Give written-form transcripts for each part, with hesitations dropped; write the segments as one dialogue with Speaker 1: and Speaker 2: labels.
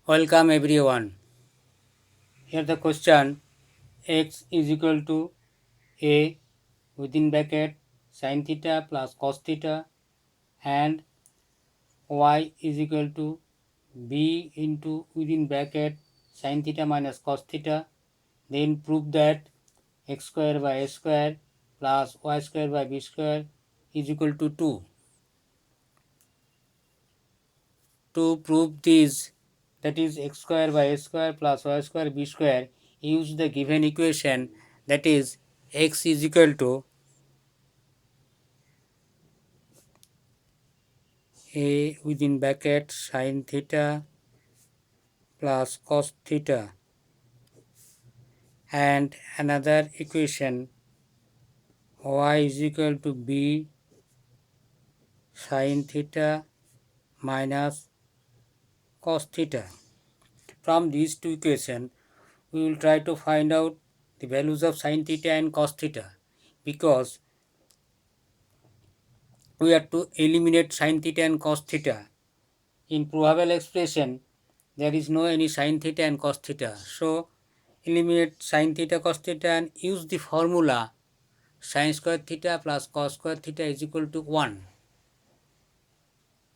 Speaker 1: Welcome everyone. Here the question: x is equal to a within bracket sin theta plus cos theta and y is equal to b into within bracket sin theta minus cos theta. Then prove that x square by a square plus y square by b square is equal to 2. To prove this, that is x square by a square plus y square b square, use the given equation, that is x is equal to a within bracket sin theta plus cos theta, and another equation y is equal to b sin theta minus cos theta. From these two equations, we will try to find out the values of sin theta and cos theta, because we have to eliminate sin theta and cos theta. In probable expression, there is no any sin theta and cos theta. So, eliminate sin theta cos theta and use the formula sin square theta plus cos square theta is equal to 1.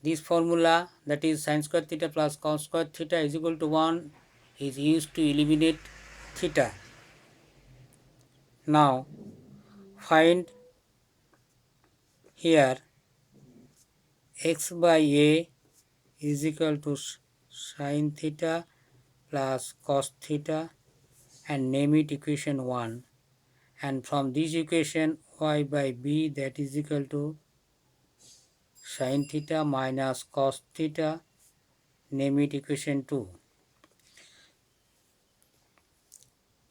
Speaker 1: This formula, that is sin square theta plus cos square theta is equal to 1, is used to eliminate theta. Now, find here x by a is equal to sin theta plus cos theta and name it equation 1, and from this equation y by b, that is equal to sin theta minus cos theta, name it equation 2.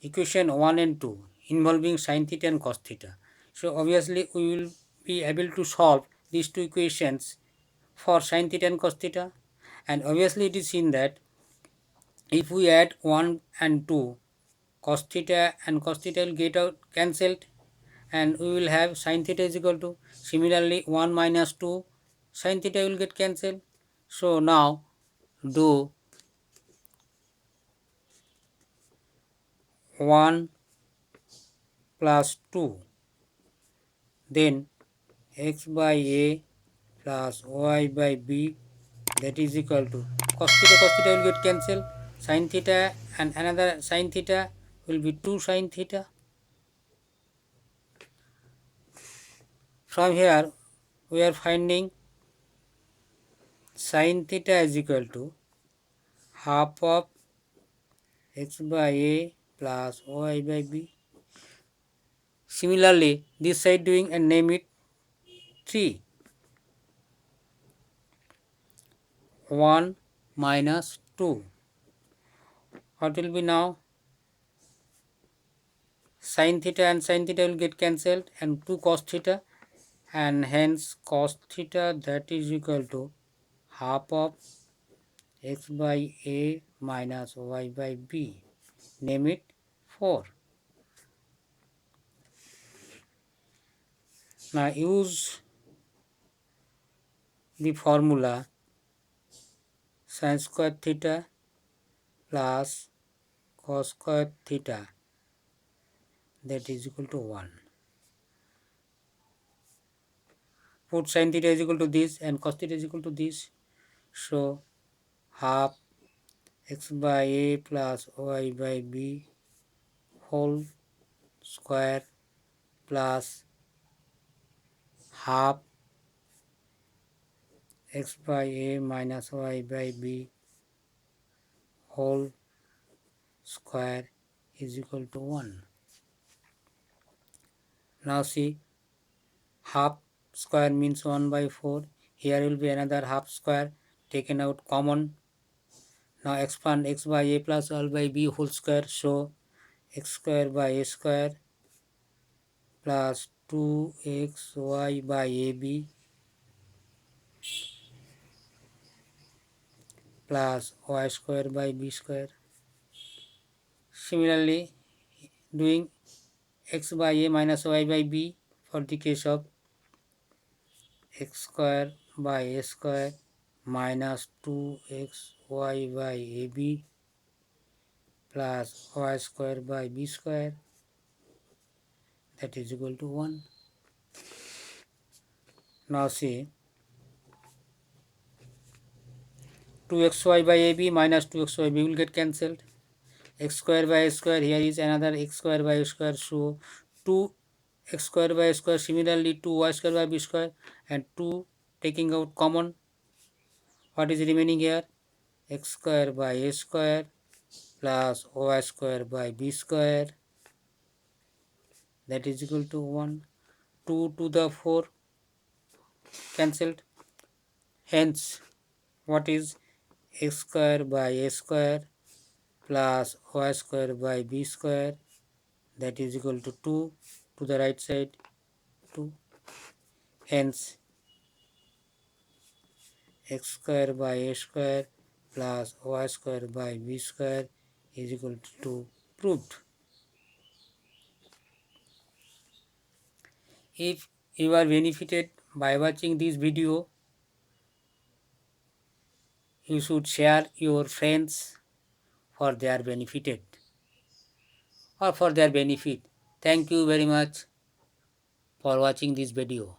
Speaker 1: Equation 1 and 2 involving sin theta and cos theta. So obviously we will be able to solve these two equations for sin theta and cos theta, and obviously it is seen that if we add 1 and 2, cos theta and cos theta will get out cancelled, and we will have sin theta is equal to, similarly 1 minus 2 sin theta will get cancelled. So now do 1 plus 2, then x by a plus y by b, that is equal to cos theta will get cancelled, sin theta and another sin theta will be 2 sin theta. From here we are finding sin theta is equal to half of x by a plus y by b. Similarly, this side doing and name it 3. 1 minus 2. What will be now? Sin theta and sin theta will get cancelled, and 2 cos theta, and hence cos theta, that is equal to half of x by a minus y by b. Name it 4. Now use the formula sin square theta plus cos square theta, that is equal to 1. Put sin theta is equal to this and cos theta is equal to this. So half x by a plus y by b whole square plus half x by a minus y by b whole square is equal to 1. Now see, half square means 1 by 4. Here will be another half square taken out common. Now expand x by a plus y by b whole square. So x square by a square plus 2xy by ab plus y square by b square. Similarly, doing x by a minus y by b for the case of x square by a square minus 2xy by ab plus y square by b square, that is equal to 1. Now see, 2xy by ab minus 2xy b will get cancelled. X square by x square, here is another x square by x square, so 2 x square by x square, similarly 2 y square by b square, and 2 taking out common, what is remaining here? X square by a square plus y square by b square, that is equal to 1. 2 to the 4 cancelled. Hence, what is x square by a square plus y square by b square, that is equal to 2 to the right side, 2. Hence, x square by a square plus y square by b square is equal to 2, proved. If you are benefited by watching this video, you should share your friends for their benefited or for their benefit. Thank you very much for watching this video.